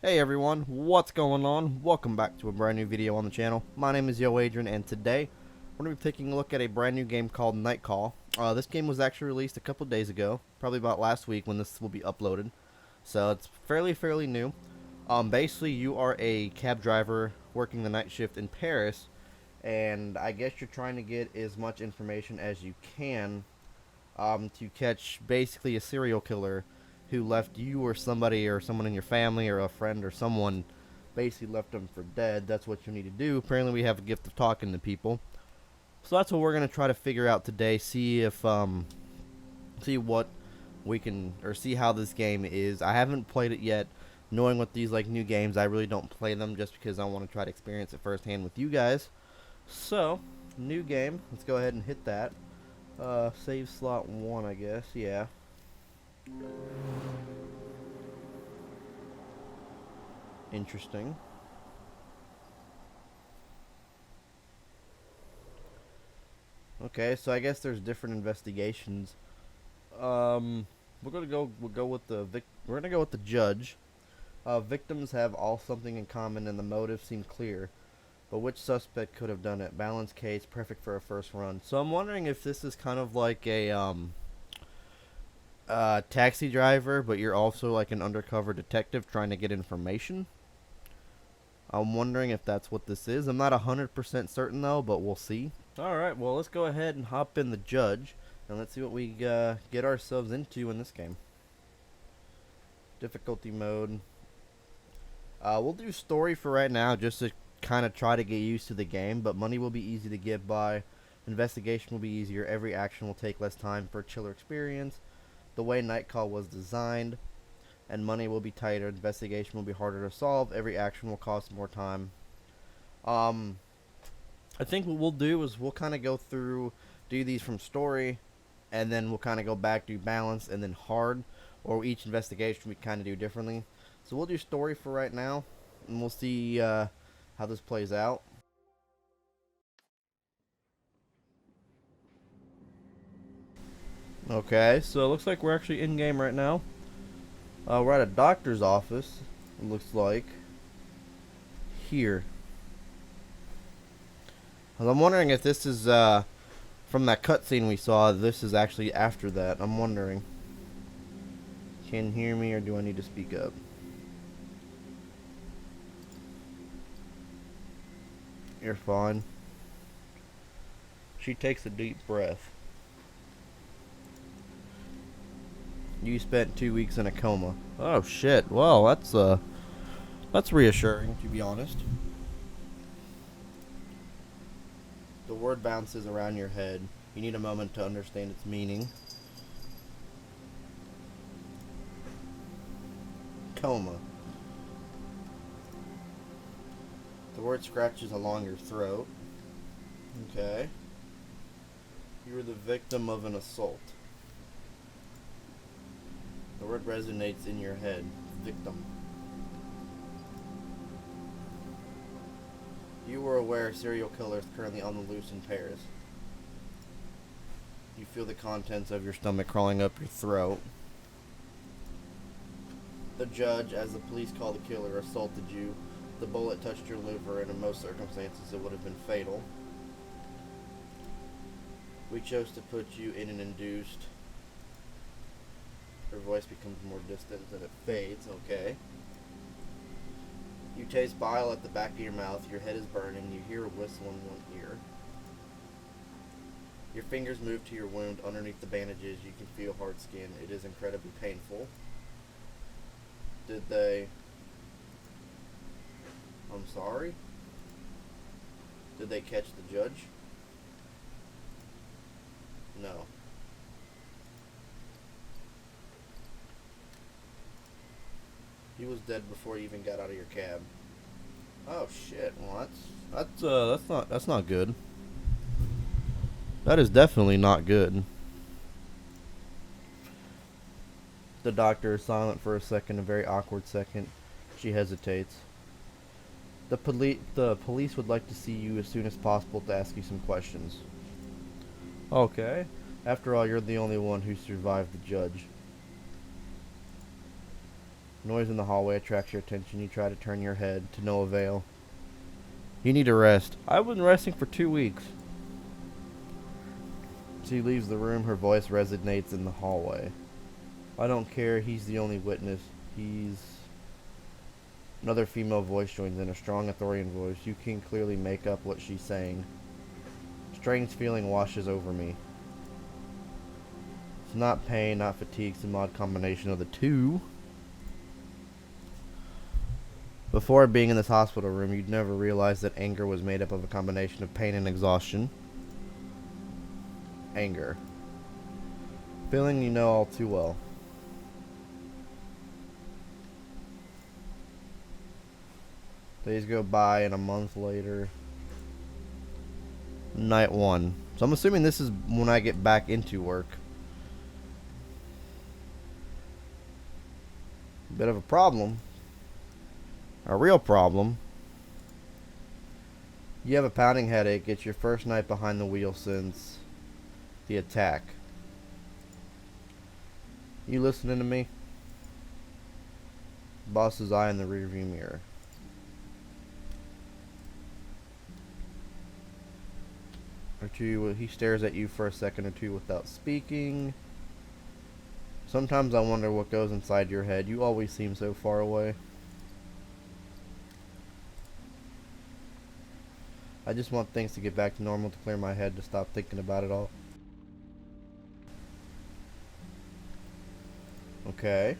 Hey everyone, what's going on? Welcome back to a brand new video on the channel. My name is yoadrian, and today we're going to be taking a look at a brand new game called Night Call. This game was actually released a couple days ago, probably about last week when this will be uploaded. So it's fairly new. Basically you are a cab driver working the night shift in Paris, and I guess you're trying to get as much information as you can to catch basically a serial killer who left you or somebody or someone in your family or a friend or someone basically left them for dead. That's what you need to do. Apparently we have a gift of talking to people. So that's what we're going to try to figure out today. See if see what we can, or see how this game is. I haven't played it yet. Knowing with these like new games, I really don't play them just because I want to try to experience it firsthand with you guys. So, new game. Let's go ahead and hit that. Save slot 1, I guess. Yeah. Interesting. Okay, so I guess there's different investigations. We'll go with we're gonna go with the judge. Victims have all something in common, and the motive seemed clear. But which suspect could have done it? Balanced case, perfect for a first run. So I'm wondering if this is kind of like a taxi driver, but you're also like an undercover detective trying to get information. I'm wondering if that's what this is. I'm not 100% certain though, but we'll see. Alright, well, let's go ahead and hop in the judge, and let's see what we get ourselves into in this game. Difficulty mode. We'll do story for right now just to kind of try to get used to the game, but money will be easy to get by. Investigation will be easier. Every action will take less time for a chiller experience. The way Night Call was designed, and money will be tighter. Investigation will be harder to solve. Every action will cost more time. I think what we'll do is we'll kind of go through, do these from story, and then we'll kind of go back, do balance, and then hard, or each investigation we kind of do differently. So we'll do story for right now, and we'll see how this plays out. Okay, so it looks like we're actually in game right now. We're at a doctor's office, it looks like. Here. I'm wondering if this is from that cutscene we saw. This is actually after that. I'm wondering. Can you hear me, or do I need to speak up? You're fine. She takes a deep breath. You spent 2 weeks in a coma. Oh shit. Well, that's reassuring, to be honest. The word bounces around your head. You need a moment to understand its meaning. Coma. The word scratches along your throat. Okay. You were the victim of an assault. The word resonates in your head. Victim. You were aware a serial killer is currently on the loose in Paris. You feel the contents of your stomach crawling up your throat. The judge, as the police call the killer, assaulted you. The bullet touched your liver, and in most circumstances it would have been fatal. We chose to put you in an induced. Her voice becomes more distant and it fades. Okay. You taste bile at the back of your mouth. Your head is burning. You hear a whistle in one ear. Your fingers move to your wound underneath the bandages. You can feel hard skin. It is incredibly painful. Did they... I'm sorry? Did they catch the judge? No. He was dead before you even got out of your cab. Oh shit. Well, that's not good. That is definitely not good. The doctor is silent for a second, a very awkward second. She hesitates. The police would like to see you as soon as possible to ask you some questions. Okay. After all, you're the only one who survived the judge. Noise in the hallway attracts your attention. You try to turn your head, to no avail. You need to rest. I've been resting for 2 weeks. She leaves the room. Her voice resonates in the hallway. I don't care. He's the only witness. Another female voice joins in, a strong authoritative voice. You can clearly make up what she's saying. Strange feeling washes over me. It's not pain, not fatigue. It's an odd combination of the two. Before being in this hospital room, you'd never realize that anger was made up of a combination of pain and exhaustion. Anger. Feeling you know all too well. Days go by and a month later. Night 1. So I'm assuming this is when I get back into work. Bit of a problem. A real problem. You have a pounding headache. It's your first night behind the wheel since the attack. You listening to me? Boss's eye in the rearview mirror. Or two, he stares at you for a second or two without speaking. Sometimes I wonder what goes inside your head. You always seem so far away. I just want things to get back to normal, to clear my head, to stop thinking about it all. Okay.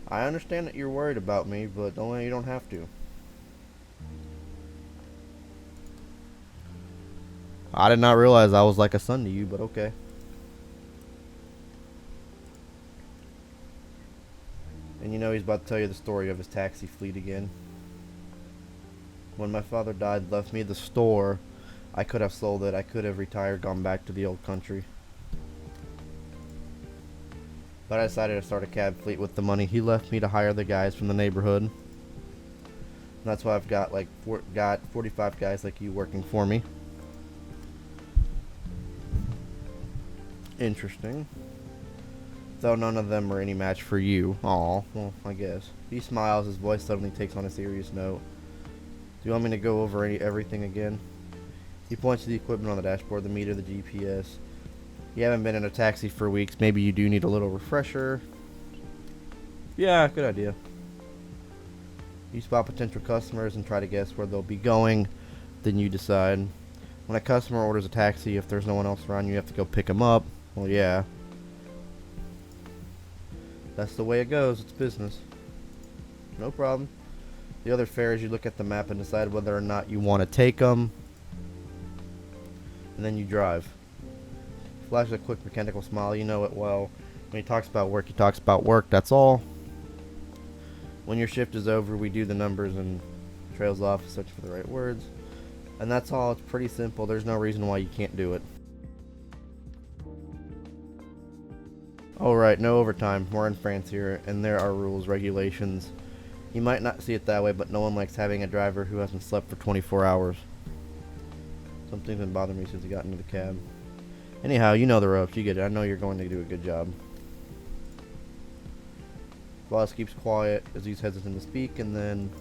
I understand that you're worried about me, but you don't have to. I did not realize I was like a son to you, but okay. And you know he's about to tell you the story of his taxi fleet again. When my father died, left me the store, I could have sold it. I could have retired, gone back to the old country. But I decided to start a cab fleet with the money he left me to hire the guys from the neighborhood. And that's why I've got 45 guys like you working for me. Interesting. Though none of them are any match for you. Aw, well, I guess. He smiles, his voice suddenly takes on a serious note. Do you want me to go over everything again? He points to the equipment on the dashboard, the meter, the GPS. You haven't been in a taxi for weeks. Maybe you do need a little refresher. Yeah, good idea. You spot potential customers and try to guess where they'll be going. Then you decide. When a customer orders a taxi, if there's no one else around, you have to go pick them up. Well, yeah. That's the way it goes. It's business. No problem. The other fare is you look at the map and decide whether or not you want to take them. And then you drive. Flash a quick mechanical smile. You know it well. When he talks about work, he talks about work. That's all. When your shift is over, we do the numbers and trails off, search for the right words. And that's all. It's pretty simple. There's no reason why you can't do it. Alright, no overtime. We're in France here, and there are rules, regulations. You might not see it that way, but no one likes having a driver who hasn't slept for 24 hours. Something's been bothering me since he got into the cab. Anyhow, you know the ropes. You get it. I know you're going to do a good job. Boss keeps quiet as he's hesitant to speak, and then...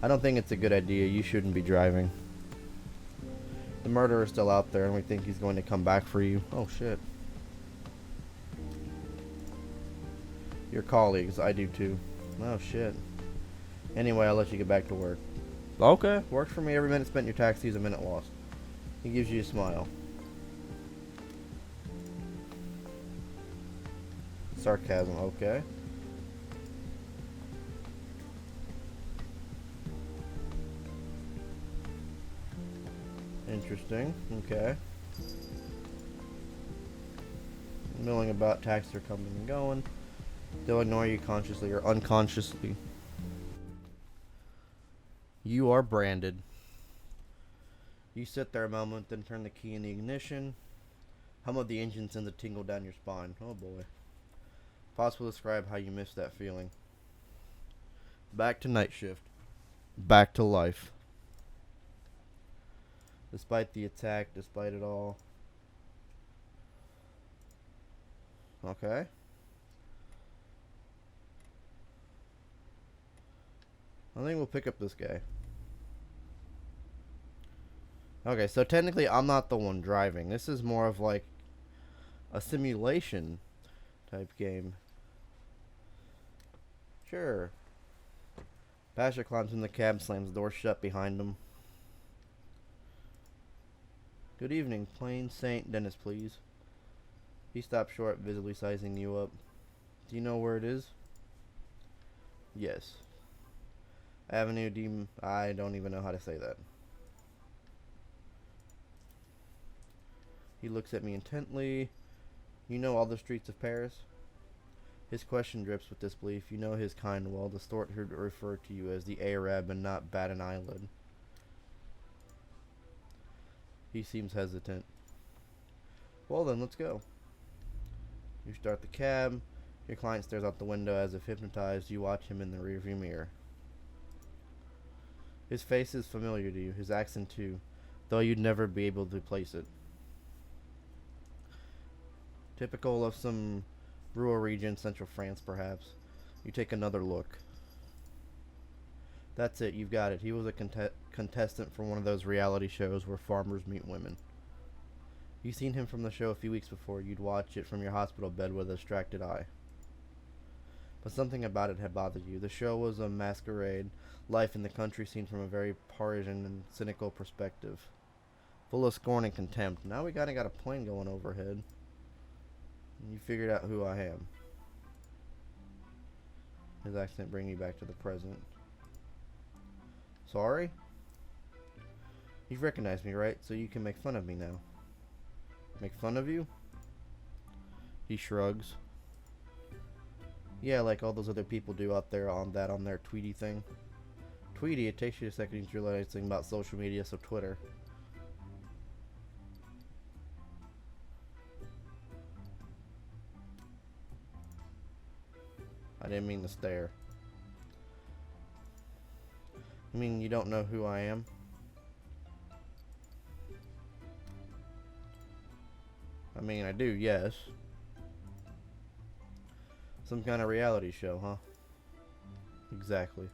I don't think it's a good idea. You shouldn't be driving. The murderer's still out there, and we think he's going to come back for you. Oh, shit. Your colleagues. I do, too. Oh, shit. Anyway, I'll let you get back to work. Okay. Works for me. Every minute spent in your taxi is a minute lost. He gives you a smile. Sarcasm. Okay. Interesting. Okay. Milling about, taxis are coming and going. They'll ignore you consciously or unconsciously. You are branded. You sit there a moment, then turn the key in the ignition. Hum of the engine sends a tingle down your spine. Oh boy. Possible to describe how you miss that feeling. Back to night shift. Back to life. Despite the attack, despite it all. Okay. I think we'll pick up this guy. Okay, so technically I'm not the one driving. This is more of like a simulation type game. Sure. Pastor climbs in the cab, slams the door shut behind him. Good evening, Plain St. Denis, please. He stopped short, visibly sizing you up. Do you know where it is? Yes. Avenue D. I don't even know how to say that. He looks at me intently. You know all the streets of Paris? His question drips with disbelief. You know his kind well. The Steward who referred to you as the Arab and not bat an eyelid. He seems hesitant. Well then, let's go. You start the cab. Your client stares out the window as if hypnotized. You watch him in the rearview mirror. His face is familiar to you, his accent too, though you'd never be able to place it. Typical of some rural region, central France perhaps. You take another look. That's it, you've got it. He was a contestant for one of those reality shows where farmers meet women. You've seen him from the show a few weeks before. You'd watch it from your hospital bed with a distracted eye. But something about it had bothered you. The show was a masquerade, life in the country seen from a very partisan and cynical perspective. Full of scorn and contempt. Now we kinda got a plane going overhead. You figured out who I am. His accent bringing you back to the present. Sorry? You've recognized me, right? So you can make fun of me now. Make fun of you? He shrugs. Yeah, like all those other people do out there on their Tweety thing. Tweety, it takes you a second to realize something about social media, so Twitter. I didn't mean to stare. You mean you don't know who I am? I mean, I do, yes. Some kind of reality show, huh? Exactly.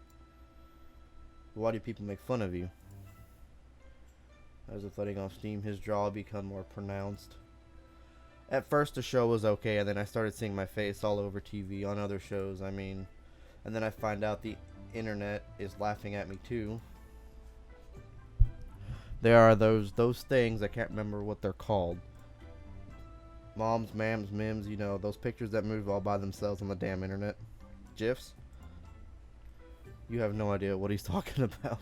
Why do people make fun of you? As if letting off steam, his jaw became more pronounced. At first the show was okay, and then I started seeing my face all over TV on other shows, I mean. And then I find out the internet is laughing at me too. There are those things, I can't remember what they're called. Moms, mams, mims, you know, those pictures that move all by themselves on the damn internet. GIFs? You have no idea what he's talking about.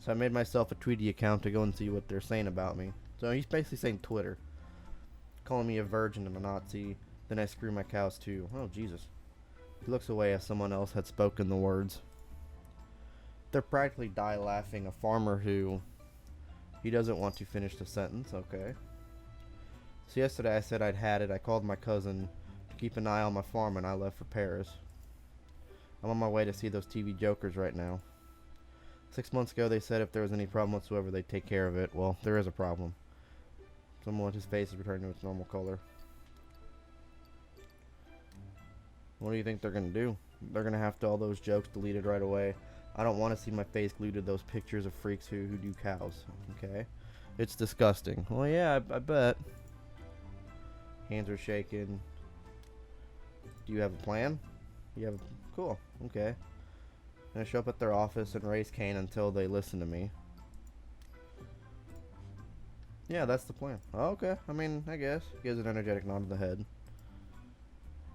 So I made myself a Tweety account to go and see what they're saying about me. So he's basically saying Twitter. Calling me a virgin and a Nazi. Then I screw my cows too. Oh, Jesus. He looks away as someone else had spoken the words. They're practically die laughing. A farmer who... He doesn't want to finish the sentence, okay. So yesterday I said I'd had it. I called my cousin to keep an eye on my farm and I left for Paris. I'm on my way to see those TV jokers right now. 6 months ago they said if there was any problem whatsoever they'd take care of it. Well, there is a problem. Someone, his face is returning to its normal color. What do you think they're going to do? They're going to have to all those jokes deleted right away. I don't want to see my face glued to those pictures of freaks who do cows. Okay? It's disgusting. Well, yeah, I bet. Hands are shaking. Do you have a plan? You have a... Cool. Okay. I'm going to show up at their office and raise Cain until they listen to me. Yeah, that's the plan. Okay. I mean, I guess. Gives an energetic nod to the head.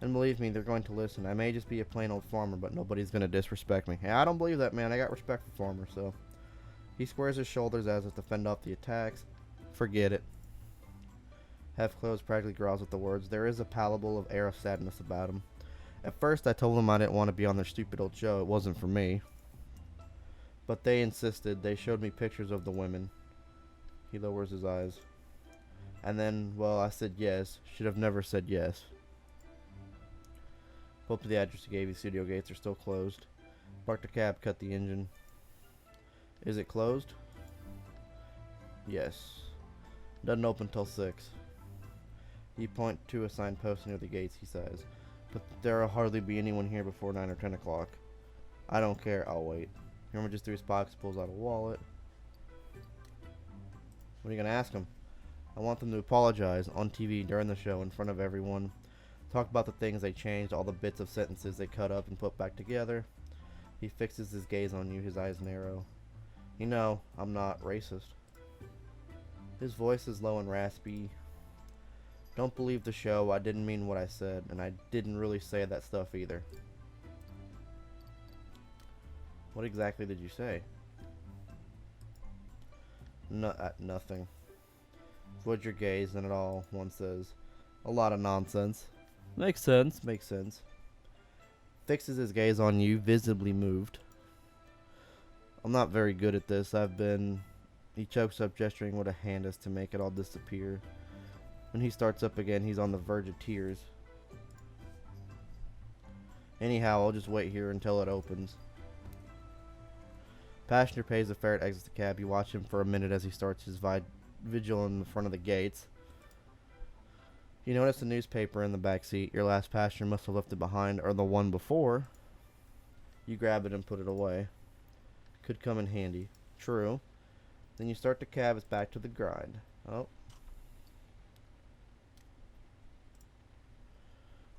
And believe me, they're going to listen. I may just be a plain old farmer, but nobody's going to disrespect me. Hey, I don't believe that, man. I got respect for farmers, so. He squares his shoulders as if to fend off the attacks. Forget it. Half closed, practically growls at the words. There is a palpable air of sadness about him. At first, I told them I didn't want to be on their stupid old show. It wasn't for me. But they insisted. They showed me pictures of the women. He lowers his eyes. And then, well, I said yes. Should have never said yes. Pulled up to the address he gave you. Studio gates are still closed. Parked a cab, cut the engine. Is it closed? Yes. Doesn't open till 6. You point to a signpost near the gates, he says. But there'll hardly be anyone here before 9 or 10 o'clock. I don't care. I'll wait. Remember just through his pockets, pulls out a wallet. What are you going to ask him? I want them to apologize on TV during the show in front of everyone. Talk about the things they changed, all the bits of sentences they cut up and put back together. He fixes his gaze on you, his eyes narrow. You know, I'm not racist. His voice is low and raspy. Don't believe the show, I didn't mean what I said, and I didn't really say that stuff either. What exactly did you say? Nothing. Avoid your gaze, and it all, one says. A lot of nonsense. Makes sense, makes sense. Fixes his gaze on you, visibly moved. I'm not very good at this. He chokes up, gesturing with a hand as to make it all disappear. When he starts up again, he's on the verge of tears. Anyhow, I'll just wait here until it opens. Passenger pays the fare and exits the cab. You watch him for a minute as he starts his vigil in the front of the gates. You notice a newspaper in the back seat. Your last passenger must have left it behind, or the one before. You grab it and put it away. Could come in handy. True. Then you start the cab. It's back to the grind. Oh.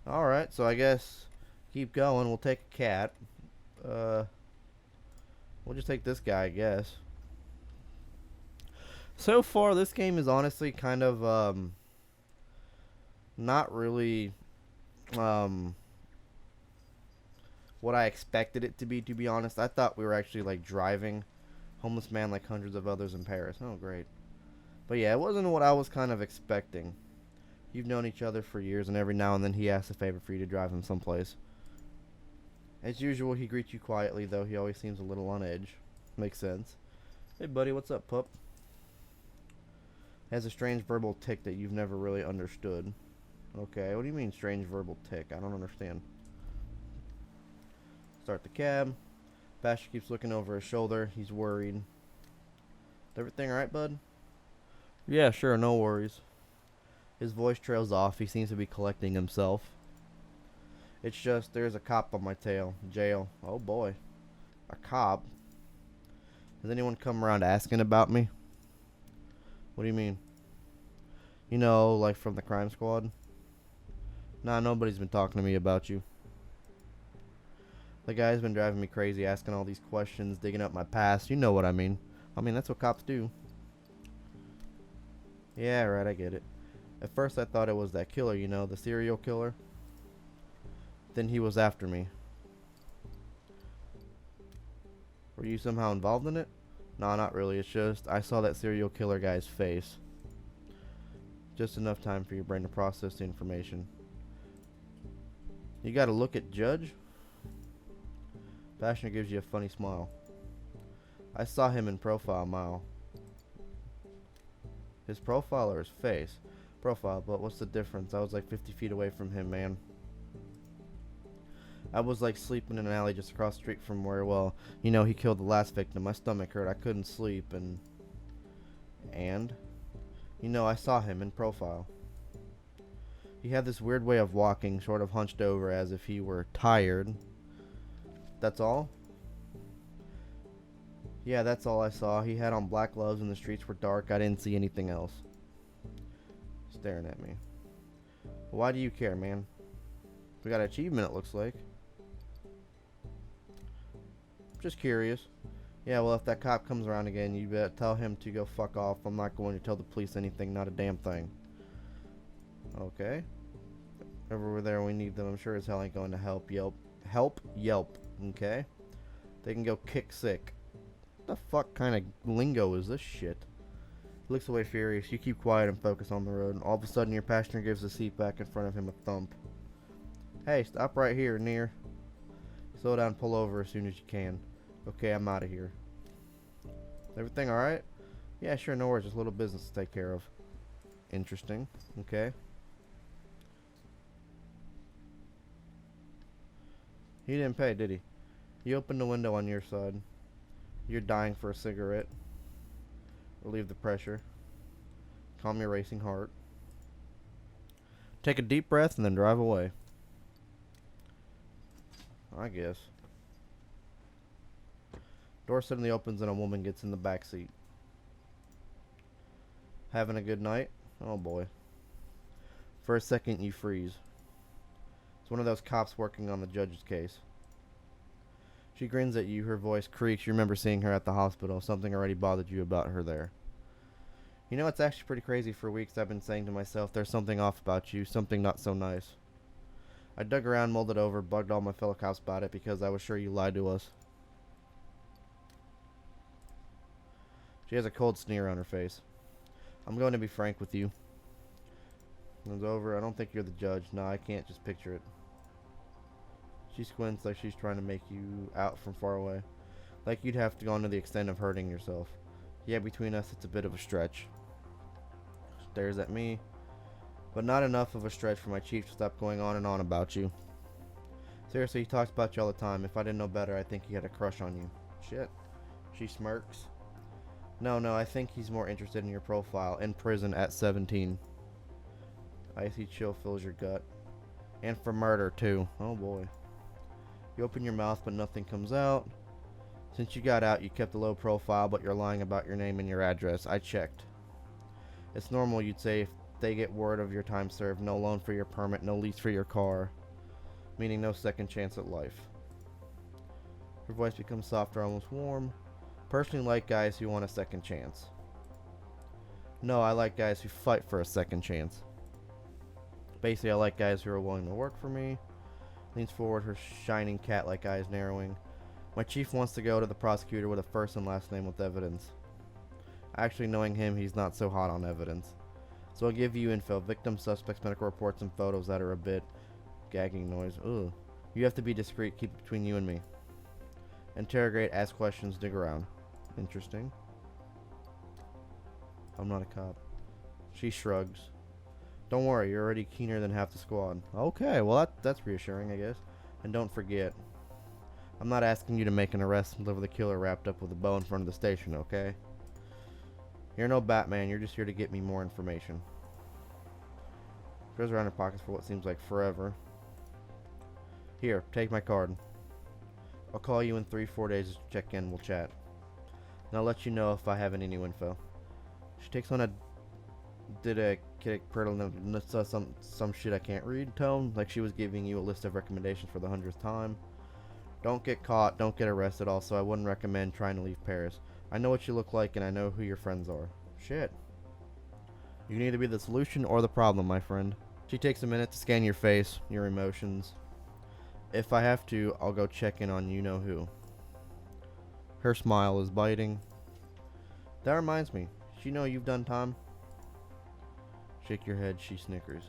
Alright, so I guess keep going. We'll take a cat. We'll just take this guy, I guess. So far, this game is honestly kind of, not really, what I expected it to be honest. I thought we were actually, like, driving homeless man like hundreds of others in Paris. Oh, great. But yeah, it wasn't what I was kind of expecting. You've known each other for years, and every now and then he asks a favor for you to drive him someplace. As usual, he greets you quietly, though he always seems a little on edge. Makes sense. Hey, buddy, what's up, pup? Has a strange verbal tick that you've never really understood. Okay, what do you mean strange verbal tick? I don't understand. Start the cab. Pastor keeps looking over his shoulder. He's worried. Is everything alright, bud? Yeah, sure, no worries. His voice trails off. He seems to be collecting himself. It's just, there's a cop on my tail. Jail. Oh boy. A cop? Has anyone come around asking about me? What do you mean? You know, like from the crime squad? Nah, nobody's been talking to me about you. The guy's been driving me crazy, asking all these questions, digging up my past. You know what I mean. I mean, that's what cops do. Yeah, right, I get it. At first I thought it was that killer, you know, the serial killer. Then he was after me. Were you somehow involved in it? No, not really. It's just, I saw that serial killer guy's face. Just enough time for your brain to process the information. You gotta look at Judge? Passion gives you a funny smile. I saw him in profile, Mile. His profile or his face? Profile, but what's the difference? I was like 50 feet away from him, man. I was like sleeping in an alley just across the street from where, well, you know, he killed the last victim. My stomach hurt. I couldn't sleep, and you know, I saw him in profile. He had this weird way of walking, sort of hunched over as if he were tired. That's all? Yeah, that's all I saw. He had on black gloves and the streets were dark. I didn't see anything else. Staring at me. Why do you care, man? We got an achievement, it looks like. Just curious. Yeah, well, if that cop comes around again, you better tell him to go fuck off. I'm not going to tell the police anything, not a damn thing. Okay. Over there, we need them. I'm sure as hell ain't going to help Yelp. Help Yelp. Okay. They can go kick sick. What the fuck kind of lingo is this shit? He looks away furious. You keep quiet and focus on the road. And all of a sudden, your passenger gives the seat back in front of him a thump. Hey, stop right here, near. Slow down, pull over as soon as you can. Okay, I'm out of here. Everything alright? Yeah, sure, no worries. Just a little business to take care of. Interesting. Okay. He didn't pay, did he? He opened the window on your side. You're dying for a cigarette. Relieve the pressure. Calm your racing heart. Take a deep breath and then drive away. I guess. Door suddenly opens and a woman gets in the back seat. Having a good night? Oh boy. For a second you freeze. It's one of those cops working on the judge's case. She grins at you, her voice creaks. You remember seeing her at the hospital. Something already bothered you about her there. You know, it's actually pretty crazy. For weeks I've been saying to myself, there's something off about you, something not so nice. I dug around, mulled it over, bugged all my fellow cops about it because I was sure you lied to us. She has a cold sneer on her face. I'm going to be frank with you. It's over. I don't think you're the judge. No, I can't just picture it. She squints like she's trying to make you out from far away. Like you'd have to go to the extent of hurting yourself. Yeah, between us it's a bit of a stretch. Stares at me. But not enough of a stretch for my chief to stop going on and on about you. Seriously, he talks about you all the time. If I didn't know better, I think he had a crush on you. Shit. She smirks. No, I think he's more interested in your profile. In prison at 17. Icy chill fills your gut. And for murder, too. Oh boy. You open your mouth, but nothing comes out. Since you got out, you kept a low profile, but you're lying about your name and your address. I checked. It's normal, you'd say, if they get word of your time served. No loan for your permit, no lease for your car. Meaning no second chance at life. Her voice becomes softer, almost warm. Personally like guys who want a second chance. No, I like guys who fight for a second chance. Basically, I like guys who are willing to work for me. Leans forward, her shining cat-like eyes narrowing. My chief wants to go to the prosecutor with a first and last name with evidence. Actually, knowing him, he's not so hot on evidence. So I'll give you info. Victim, suspects, medical reports, and photos that are a bit... Gagging noise. Ugh. You have to be discreet. Keep it between you and me. Interrogate, ask questions, dig around. Interesting. I'm not a cop. She shrugs. Don't worry, you're already keener than half the squad. Okay, well that's reassuring, I guess. And don't forget, I'm not asking you to make an arrest and deliver the killer wrapped up with a bow in front of the station, okay? You're no Batman, you're just here to get me more information. Goes around her pockets for what seems like forever. Here, take my card. I'll call you in 3-4 days to check in, we'll chat. And I'll let you know if I have any new info. She takes on a some shit I can't read tone, like she was giving you a list of recommendations for the 100th time. Don't get caught, don't get arrested. Also, I wouldn't recommend trying to leave Paris. I know what you look like and I know who your friends are. Shit. You can either be the solution or the problem, my friend. She takes a minute to scan your face, your emotions. If I have to, I'll go check in on you know who. Her smile is biting. That reminds me, you know you've done time? Shake your head, she snickers.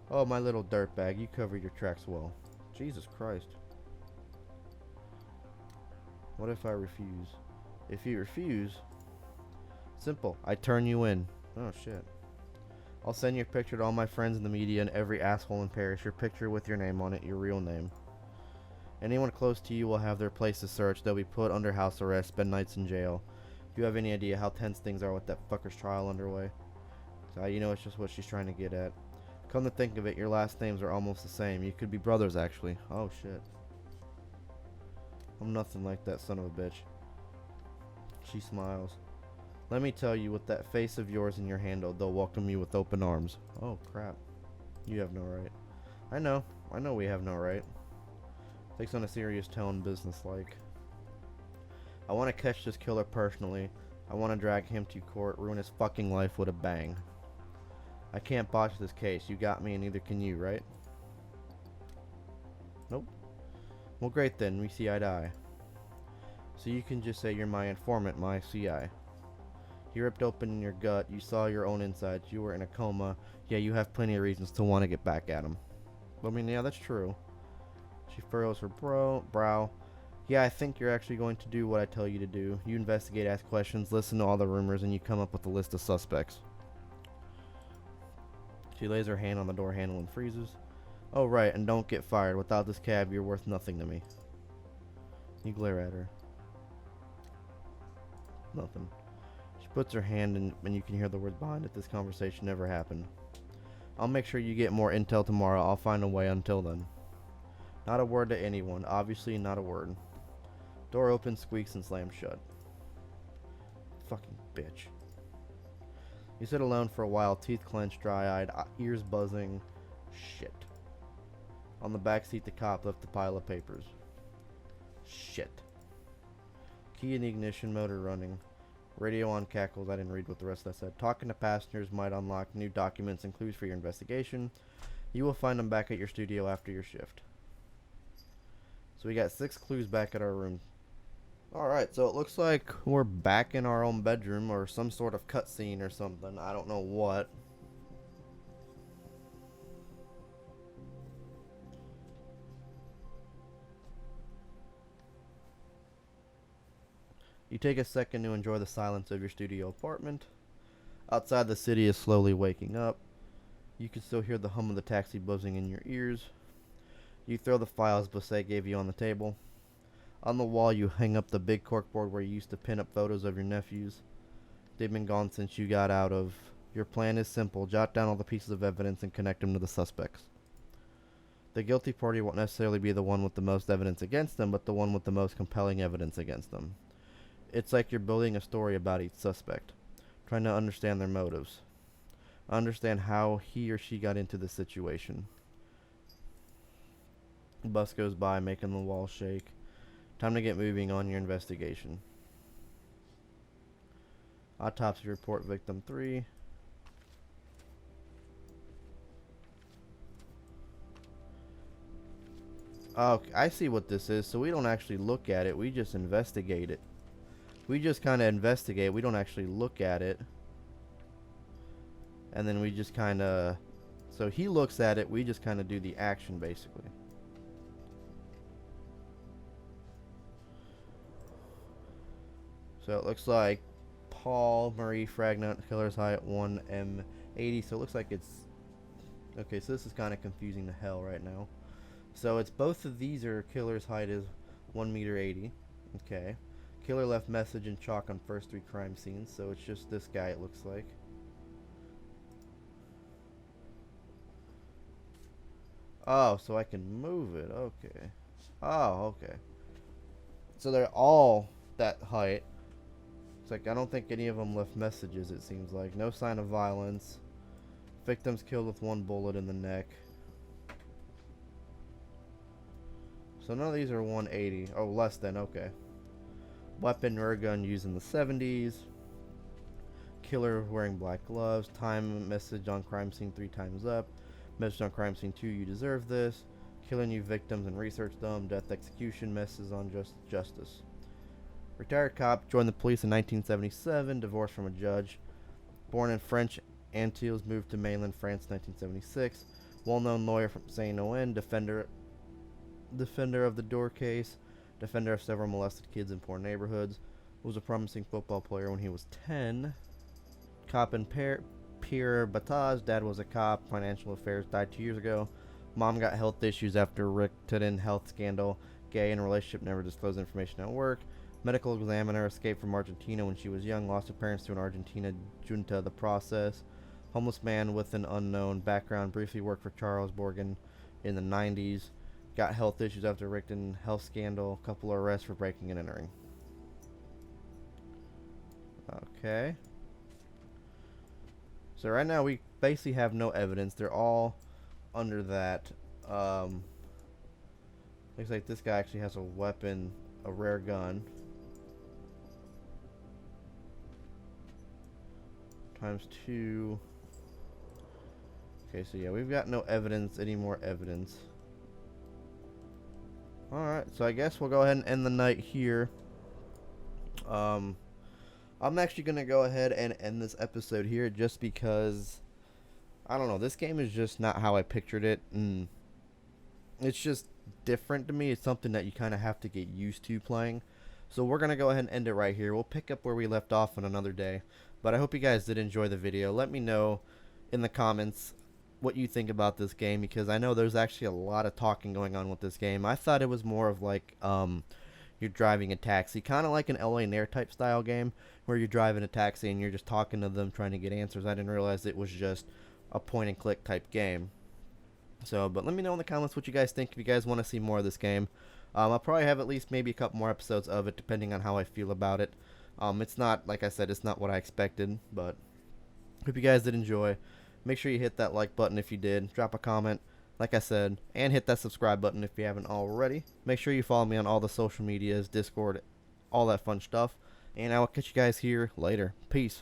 Oh, my little dirtbag, you covered your tracks well. Jesus Christ. What if I refuse? If you refuse... Simple, I turn you in. Oh shit. I'll send your picture to all my friends in the media and every asshole in Paris. Your picture with your name on it, your real name. Anyone close to you will have their places searched. They'll be put under house arrest, spend nights in jail. If you have any idea how tense things are with that fucker's trial underway. So, you know, it's just what she's trying to get at. Come to think of it, your last names are almost the same. You could be brothers, actually. Oh, shit. I'm nothing like that son of a bitch. She smiles. Let me tell you, with that face of yours and your handle, they'll welcome you with open arms. Oh, crap. You have no right. I know we have no right. Takes on a serious tone, businesslike. I want to catch this killer personally. I want to drag him to court, ruin his fucking life with a bang. I can't botch this case. You got me and neither can you, right? Nope. Well, great then. We see eye to eye. So you can just say you're my informant, my CI. He ripped open your gut. You saw your own insides. You were in a coma. Yeah, you have plenty of reasons to want to get back at him. I mean, yeah, that's true. She furrows her brow. Yeah, I think you're actually going to do what I tell you to do. You investigate, ask questions, listen to all the rumors, and you come up with a list of suspects. She lays her hand on the door handle and freezes. Oh, right, and don't get fired. Without this cab, you're worth nothing to me. You glare at her. Nothing. She puts her hand in, and you can hear the words behind it. This conversation never happened. I'll make sure you get more intel tomorrow. I'll find a way until then. Not a word to anyone. Obviously not a word. Door opens, squeaks, and slams shut. Fucking bitch. You sit alone for a while, teeth clenched, dry-eyed, ears buzzing. Shit. On the back seat, the cop left a pile of papers. Shit. Key in the ignition, motor running. Radio on cackles. I didn't read what the rest of that said. Talking to passengers might unlock new documents and clues for your investigation. You will find them back at your studio after your shift. So we got 6 clues back at our room. Alright, so it looks like we're back in our own bedroom or some sort of cutscene or something. I don't know what. You take a second to enjoy the silence of your studio apartment. Outside, the city is slowly waking up. You can still hear the hum of the taxi buzzing in your ears. You throw the files Basse gave you on the table. On the wall, you hang up the big corkboard where you used to pin up photos of your nephews. They've been gone since you got out of. Your plan is simple. Jot down all the pieces of evidence and connect them to the suspects. The guilty party won't necessarily be the one with the most evidence against them, but the one with the most compelling evidence against them. It's like you're building a story about each suspect, trying to understand their motives. Understand how he or she got into the situation. The bus goes by, making the wall shake. Time to get moving on your investigation. Autopsy report, victim 3. Oh, I see what this is. So we don't actually look at it. We just investigate it. We just kind of investigate. We don't actually look at it. And then we just kind of... So he looks at it. We just kind of do the action, basically. So it looks like Paul Marie Fragnant, killer's height 1m80. So it looks like it's... Okay, so this is kind of confusing to hell right now. So it's both of these are killer's height is 1m80. Okay. Killer left message in chalk on first 3 crime scenes. So it's just this guy, it looks like. Oh, so I can move it. Okay. Oh, okay. So they're all that height. It's like I don't think any of them left messages, it seems like. No sign of violence. Victims killed with 1 bullet in the neck. So none of these are 180. Oh, less than. Okay. Weapon, rare gun used in the 70s. Killer wearing black gloves. Time message on crime scene 3 times up. Message on crime scene 2, you deserve this. Killing new victims and research them. Death execution, message on justice. Retired cop, joined the police in 1977, divorced from a judge. Born in French Antilles, moved to mainland France in 1976. Well-known lawyer from Saint Ouen, defender of the Door case, defender of several molested kids in poor neighborhoods. Was a promising football player when he was 10. Cop in Pierre Batage, dad was a cop, financial affairs, died 2 years ago. Mom got health issues after Richten health scandal. Gay in a relationship, never disclosed information at work. Medical examiner, escaped from Argentina when she was young, lost her parents to an Argentina junta the process. Homeless man with an unknown background, briefly worked for Charles Borgen in the 90s. Got health issues after Richten health scandal. Couple arrests for breaking and entering. Okay. So right now we basically have no evidence. They're all under that. Looks like this guy actually has a weapon, a rare gun. Times 2. Okay, so yeah, we've got no evidence, any more evidence. Alright, so I guess we'll go ahead and end the night here. I'm actually going to go ahead and end this episode here just because, I don't know, this game is just not how I pictured it. And it's just different to me. It's something that you kind of have to get used to playing. So we're going to go ahead and end it right here. We'll pick up where we left off on another day. But I hope you guys did enjoy the video. Let me know in the comments what you think about this game, because I know there's actually a lot of talking going on with this game. I thought it was more of like you're driving a taxi, kind of like an LA Nair type style game where you're driving a taxi and you're just talking to them trying to get answers. I didn't realize it was just a point and click type game. So, but let me know in the comments what you guys think if you guys want to see more of this game. I'll probably have at least maybe a couple more episodes of it depending on how I feel about it. It's not, like I said, it's not what I expected, but hope you guys did enjoy. Make sure you hit that like button if you did. Drop a comment, like I said, and hit that subscribe button if you haven't already. Make sure you follow me on all the social medias, Discord, all that fun stuff. And I will catch you guys here later. Peace.